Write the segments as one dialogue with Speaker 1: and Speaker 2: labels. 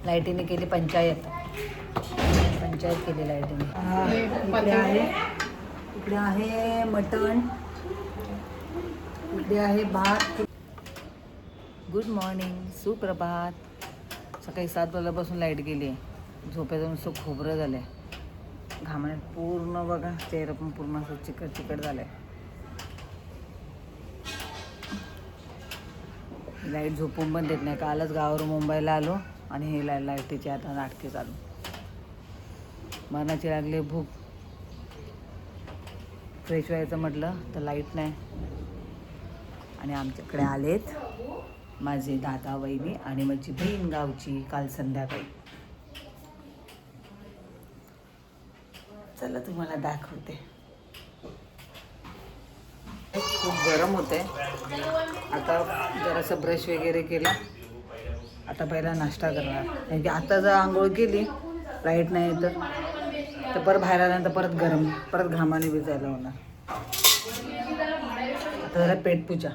Speaker 1: लाईटीने केली पंचायत केली लाईटीने. इकडे आहे मटण, इकडे आहे भात. गुड मॉर्निंग, सुप्रभात. सकाळी 7 वाजल्यापासून लाईट गेली आहे. झोपेचं नुसतं खोबरं झालं आहे. घामाने पूर्ण बघा, चेहरा पण पूर्ण असं चिकट झालं आहे. लाईट झोपून पण देत नाही. कालच गावावरून मुंबईला आलो आणि हे लाईटीची आता नाटके चालू. मरणाची लागली भूक. फ्रेश व्हायचं म्हटलं तर लाईट नाही. आणि आमच्याकडे आलेत माझे दादा वहिनी आणि माझी बहीण गावची काल संध्याकाळी. चला तुम्हाला दाखवते. खूप गरम होते. आता जरासं ब्रश वगैरे केला. आता पहिला नाश्ता करणार. कारण की आता जर आंघोळ केली लाईट नाही तर परत बाहेर आल्यानंतर परत घामाने भिजायला होणार. आता जरा पेटपूजा.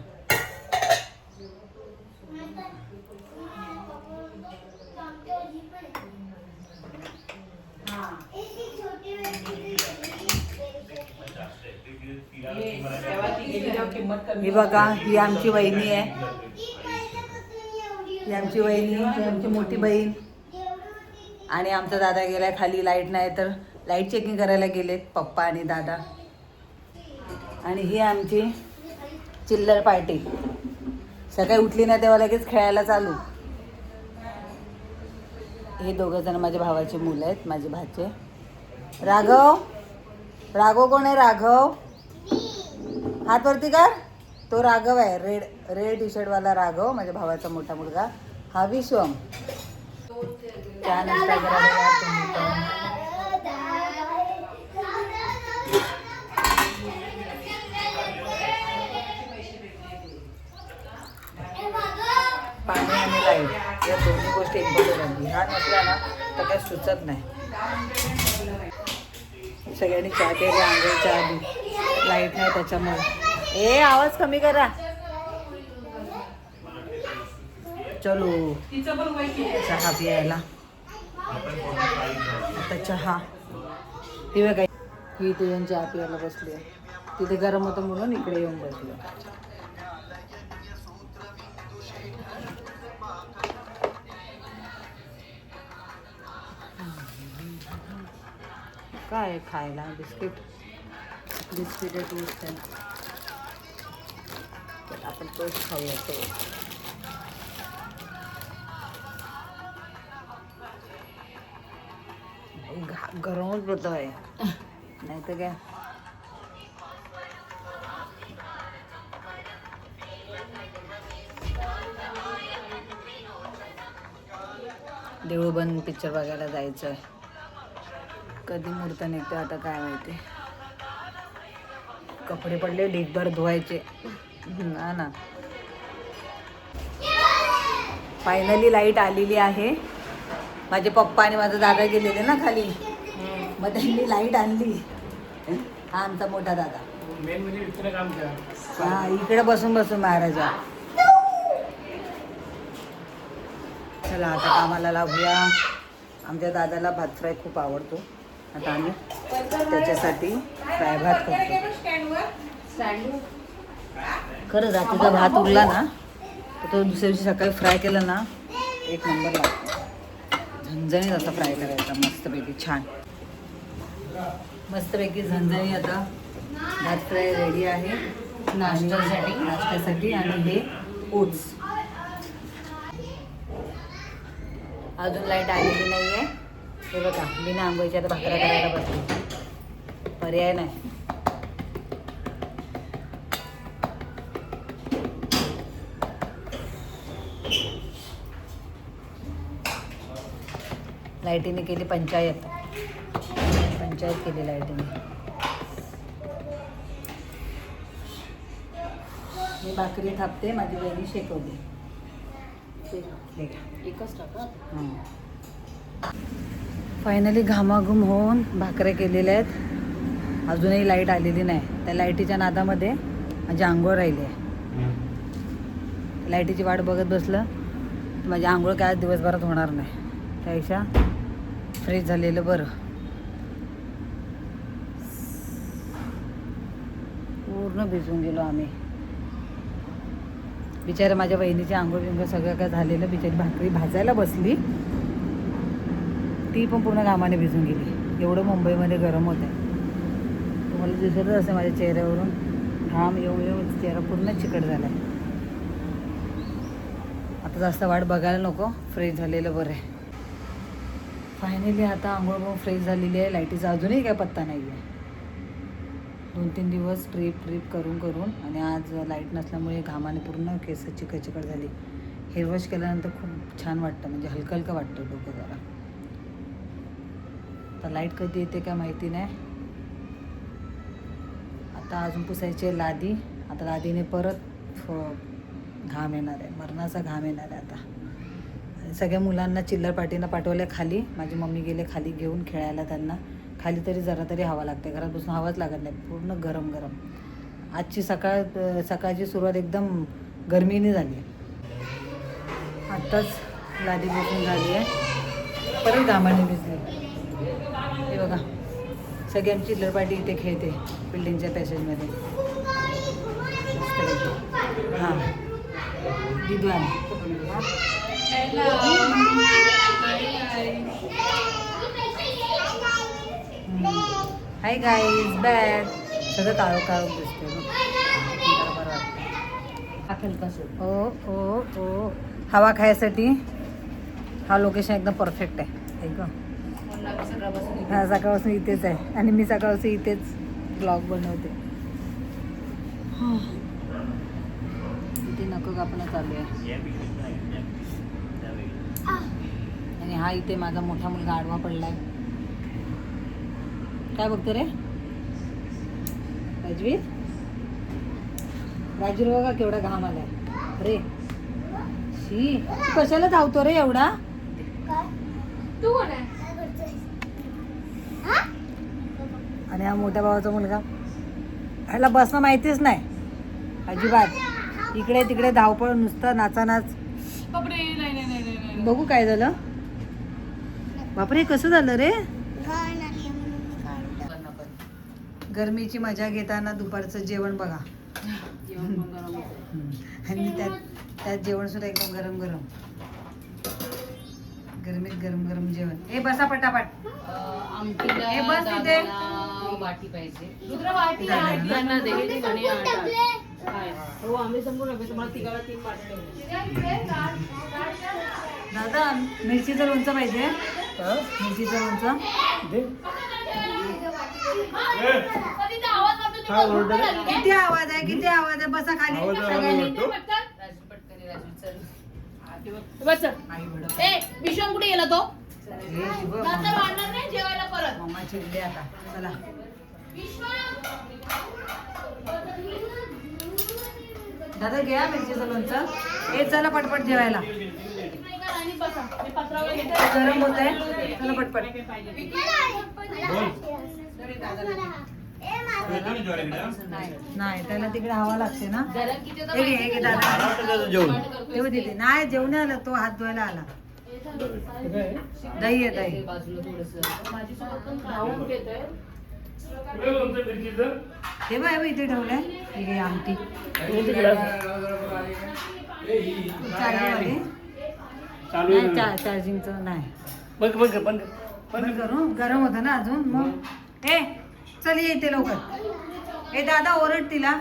Speaker 1: ही बघा, ही आमची वहिनी आहे. ही आमची वहिनी, ही आमची मोठी बहीण. आणि आमचा दादा गेलाय खाली. लाईट नाही तर लाईट चेकिंग करायला गेलेत पप्पा आणि दादा. आणि ही आमची चिल्लर पार्टी. सकाळी उठली नाही तेव्हा लगेच खेळायला चालू. हे 2 जण माझ्या भावाची मुलं आहेत, माझे भाचे. राघव कोण आहे? राघव हात वरती कर. तो राघव आहे. रेड टी शर्ट वाला राघव, माझ्या भावाचा मोठा मुलगा. हा विश्वम. चहा नाश्ता करायला तुम्ही पण. पाणी आणि लाईट या दोन्ही गोष्टी इम्पॉर्टंट आहेत. ह्या नसल्या ना तर काही सुचत नाही. सगळ्यांनी चहा प्यायला आंघोळच्या आधी. लाईट नाही त्याच्यामुळे. आवाज कमी करा. चलो चहा प्यायला. आता चहा ही बघा, ही इथे येऊन चहा प्यायला बसली आहे. तिथे गरम होतं म्हणून इकडे येऊन बसलो. काय खायला? बिस्किट टोस्ट आहे. तर आपण टोस्ट खाऊया. गरमच होत आहे, नाही तर काय. देऊळबंद पिक्चर बघायला जायचं आहे. कधी मुहूर्त निघते आता काय माहिती. कपडे पडले ढीगभर धुवायचे ना. फायनली लाईट आलेली आहे. माझे पप्पा आणि माझा दादा गेलेले ना खाली, मग त्यांनी लाईट आणली. हा आमचा मोठा दादा. हा इकडे बसून महाराजा. चला आता कामाला लागूया. आमच्या दादाला भात फ्राय खूप आवडतो. आता आम्ही त्याच्यासाठी फ्राय भात करतो. खरं रात्रीचा भात उरला ना तर तो दुसऱ्या दिवशी सकाळी फ्राय केला ना एक नंबर लागतो. झणझणीत असा फ्राय करायचा मस्तपैकी छान. मस्तपैकी झणझणी. आता भात फ्राय रेडी आहे नाश्त्यासाठी. आणि हे ओट्स. अजून लाईट आलेली नाही आहे. हे बघा, बिना आंघोळीच्या आता भाकऱ्या करायला बसली. पर्याय नाही. लाईटीने केली पंचायत केली लाईटीने. मी भाकरी थापते, माझी बहिणी शेकवते. एकच टाका. फायनली घामाघूम होऊन भाकऱ्या केलेल्या आहेत. अजूनही लाईट आलेली नाही. त्या लाईटीच्या नादामध्ये माझी आंघोळ राहिली आहे. लाईटीची वाट बघत बसलं माझी आंघोळ काय दिवसभरात होणार नाही. त्यापेक्षा फ्रेश झालेलं बरं. पूर्ण भिजून गेलो आम्ही. बिचारे माझ्या बहिणीची आंघोळ बिंघोळ सगळं काय झालेलं. बिचारी भाकरी भाजायला बसली, ती पण पूर्ण घामाने भिजून गेली. एवढं मुंबईमध्ये गरम होत आहे. तुम्हाला दिसतच असेल माझ्या चेहऱ्यावरून घाम येऊन येऊन चेहरा पूर्ण चिकट झाला आहे. आता जास्त वाट बघायला नको, फ्रेश झालेलं बरं आहे. फायनली आता आंघोळ पण फ्रेश झालेली आहे. लाईटीचा अजूनही काय पत्ता नाही आहे. 2-3 दिवस ट्रिप करून आणि आज लाईट नसल्यामुळे घामाने पूर्ण केस चिकट झाली. हेअर वॉश केल्यानंतर खूप छान वाटतं, म्हणजे हलकं हलकं वाटतं डोकं जरा. आता लाईट कधी येते काय माहिती नाही. आता अजून पुसायची लादी. आता लादीने परत घाम येणार आहे, मरणाचा घाम येणार आहे आता. आणि सगळ्या मुलांना चिल्लर पार्टीनं पाठवलं खाली. माझी मम्मी गेले खाली घेऊन खेळायला त्यांना. खाली तरी जरा तरी हवा लागते, घरात बसून हवाच लागत नाही, पूर्ण गरम. आजची सकाळची सुरुवात एकदम गरमीने झाली आहे. आत्ताच लादी बसून झाली आहे, परत घामाने भिजली. हे बघा, सगळ्यांची चिल्लर पार्टी इथे खेळते बिल्डिंगच्या पॅसेजमध्ये. हां दिद्वान. हाय गाईज, बॅग सगळं काळो दिसते. बरं वाटतं. ओ हवा खायसाठी हा लोकेशन एकदम परफेक्ट आहे. हा सकाळपासून इथेच आहे आणि मी सकाळपासून इथेच ब्लॉग बनवते. इथे नको कापणं चालू आहे. आणि हा इथे माझा मोठा मुलगा आडवा पडलाय. काय बघतो रे राजवीर बघा केवढा घाम आलाय रे. शी, कशाला धावतो रे एवढा? आणि हा मोठ्या भावाचा मुलगा, ह्याला बसणं माहितीच नाही अजिबात. इकडे तिकडे धावपळ, नुसतं नाचानाच. बघू काय झालं. बापरे, कसं झालं रे? गरमीची मजा घेताना दुपारचं जेवण बघा. आणि त्यात जेवण सुद्धा एकदम गरम गरमीत गरम जेवण. हे बसा पटापट. हे बस तिथे.
Speaker 2: वाटी पाहिजे.
Speaker 1: दादा मिरचीचं लोणचं पाहिजे. मिरचीचं लोणचं किती आवाज आहे. बसा खाली सगळ्यांनी.
Speaker 2: विश्वाम कुठे गेला तो?
Speaker 1: जेवायला परत मम्मा चिडले आता. चला दादा घ्या मिरचीचं लोणचं. हे चला पटपट जेवायला. गरम होत आहे, चला पटपट. नाही त्याला तिकडे हवा लागते ना. दादा तिथे नाही जेवण आला तो, हात धुवायला आला. दही आहे दही. हे बघ इथे ठेवलंय. हे आमटी चार्जिंगचं नाही. बंद करू, गरम होतं ना अजून. मग ए चल ये इथे लवकर. ए दादा ओरड तिला,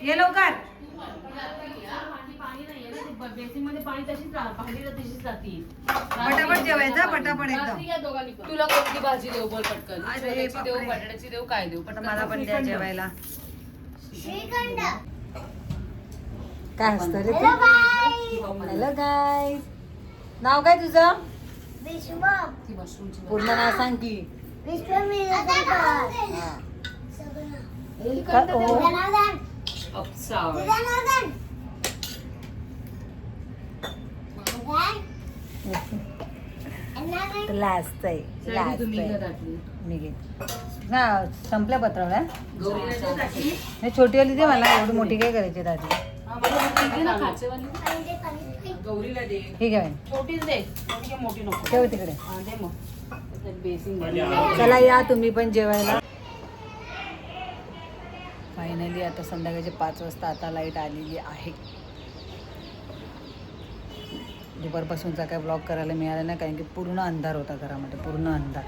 Speaker 1: ये लवकर. पटापट जेवायचं, पटापट एकदम.
Speaker 2: तुला कोणती भाजी देऊ बोल पटकन.
Speaker 1: अरे
Speaker 2: देऊ, बटाट्याची देऊ, काय देऊ?
Speaker 1: पण मला पण द्या जेवायला. काय असतं रे? हॅलो गाईज, नाव काय तुझं? पूर्ण नाव सांग की. लास्ट आहे मी घे ना. संपल्या पत्रावळ्या. छोटी वाली दे मला, एवढी मोठी काय करायची दादी.
Speaker 2: गौरीला दे.
Speaker 1: ठीक आहे
Speaker 2: छोटीच दे. छोटी काय मोठी नको.
Speaker 1: ठेव तिकडे.
Speaker 2: हा, दे मग. त्याच्यात बेसिंग
Speaker 1: चला या तुम्ही पण जेवायला. फायनली आता संध्याकाळचे 5 वाजता आता लाईट आलेली आहे. दुपारपासूनचा काय ब्लॉग करायला मिळाला नाही कारण की पूर्ण अंधार होता घरामध्ये, पूर्ण अंधार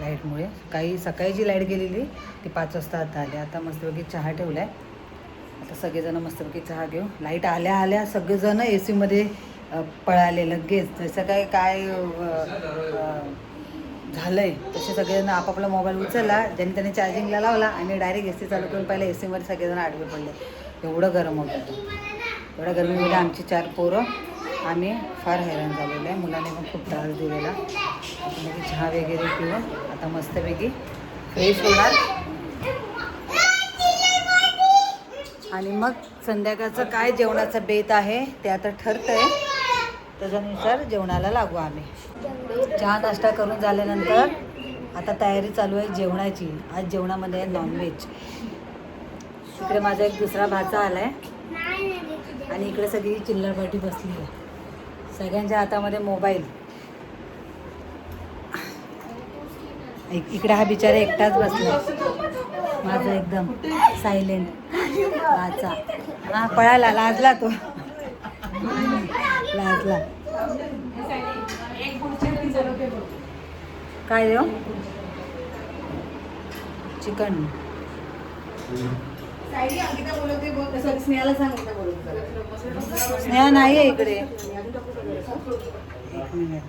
Speaker 1: लाईटमुळे. सकाळी जी लाईट गेलेली ती 5 वाजता आता आली. आता मस्तपैकी चहा ठेवला आहे. आता सगळेजण मस्तपैकी चहा घेऊ. लाईट आल्या आल्या सगळेजण ए सीमध्ये पळाले लगेच. जसं काय झालं आहे तसे सगळेजण आपापला मोबाईल उचलला, ज्यांनी त्याने चार्जिंगला लावला आणि डायरेक्ट ए सी चालू करून पहिले ए सीमध्ये सगळेजण आडवे पडले. एवढं गरम होतं. एवढ्या गरमीमध्ये आमची 4 पोरं आम्ही फार हैराण झालेलो आहे. मुलांनी पण खूप त्रास दिलेला. आता चहा वगैरे पिऊन आता मस्तपैकी फ्रेश होणार आणि मग संध्याकाळचं काय जेवणाचा बेत आहे ते आता ठरतं आहे. त्याच्यानुसार जेवणाला लागू आम्ही. चहा नाश्ता करून झाल्यानंतर आता तयारी चालू आहे जेवणाची. आज जेवणामध्ये आहे नॉनव्हेज. इकडे माझा एक दुसरा भाचा आला आहे आणि इकडे सगळी चिल्लरपाटी बसली आहे. सगळ्यांच्या हातामध्ये मोबाईल. इकडे हा बिचारा एकटाच बसला माझा एकदम सायलेंट भाचा. हा पळाला, लाजला तो, लाजला. काय देऊ? चिकन. स्नेहा नाही आहे इकडे. एक मिनिट.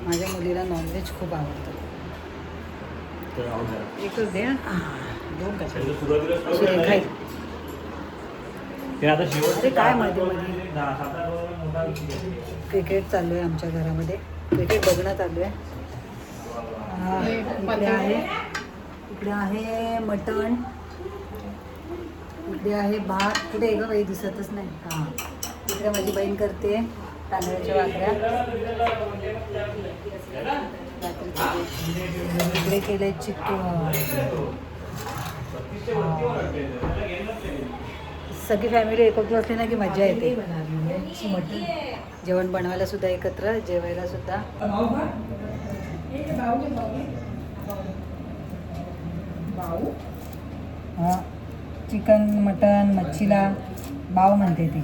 Speaker 1: माझ्या मुलीला नॉनव्हेज खूप आवडतं. एकच दे. 2 कशाला खाईल. अरे काय मध्ये क्रिकेट चालू आहे आमच्या घरामध्ये. क्रिकेट बघणं चालू आहे. इकडे आहे मटण, इकडे आहे भात. कुठे आहे ग बाई, दिसतच नाही. हां, इकडे माझी बहीण करते तांदळाच्या भाकऱ्या. इकडे केले चिकन. सगळी फॅमिली एकत्र असली ना की मजा येते. जेवण बनवायला सुद्धा एकत्र, जेवायला सुद्धा. हां, चिकन मटन मच्छीला बाव म्हणते ती.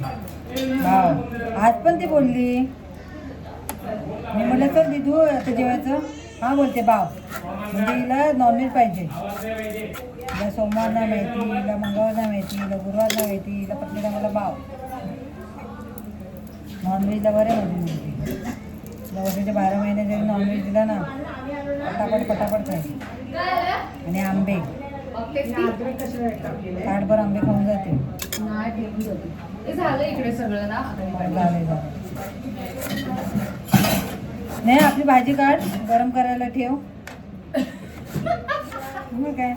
Speaker 1: बाव आज पण ती बोलली. मी म्हटलं चल दिदू आता जेवायचं. हां बोलते बाव. म्हणजे हिला नॉनव्हेज पाहिजे. हिला सोमवार नाही माहिती, हिला मंगळवार नाही माहिती, हिला गुरुवार नाही माहिती, हिला पत्नीला मला बाव. नॉनव्हेजला बरे म्हणते. वर्षाचे 12 महिने जरी नॉनव्हेज दिला ना पटापट खायचे. आणि आंबे ताटभर आंबे खाऊन जाते.
Speaker 2: झालं इकडे सगळं ना.
Speaker 1: झालं. नाही आपली भाजी काढ, गरम करायला ठेव. मग काय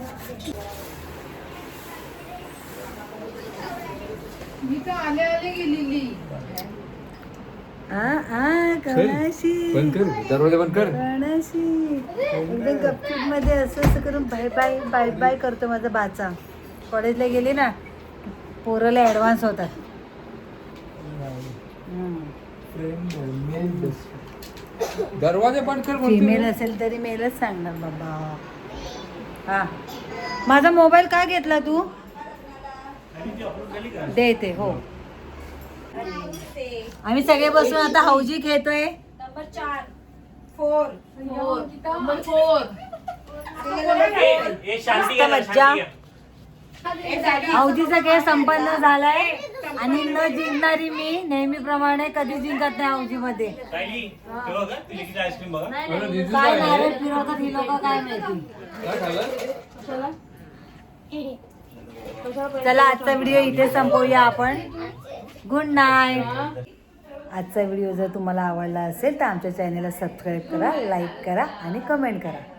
Speaker 2: मी तर आले गेलेली.
Speaker 3: दरवाजा बंद कर.
Speaker 1: एकदम गपचूप मध्ये असं करून बाय बाय बाय बाय करतो माझा बाचा. कॉलेजला गेली ना पोरला ऍडव्हान्स होतात.
Speaker 3: दरवाजा बंद कर.
Speaker 1: फिमेल असेल तरी मेलच सांगणार बाबा. हा, माझा मोबाईल का घेतला तू? देते. हो, आम्ही सगळे बसून आता हौजी खेळतोय.
Speaker 2: नंबर 4 नंबर 4
Speaker 1: मज्जा. हौजीचा खेळ संपन्न झालाय आणि न जिंकणारी मी नेहमीप्रमाणे कधी जिंकत नाही हौजीमध्ये. काय नारळ फिरवतात ही लोक काय माहिती. चला आजचा व्हिडिओ इथे संपवूया आपण. Good night. आजचा व्हिडिओ जर तुम्हाला आवडला असेल तर आमच्या चॅनलला सबस्क्राईब करा, लाईक करा आणि कमेंट करा.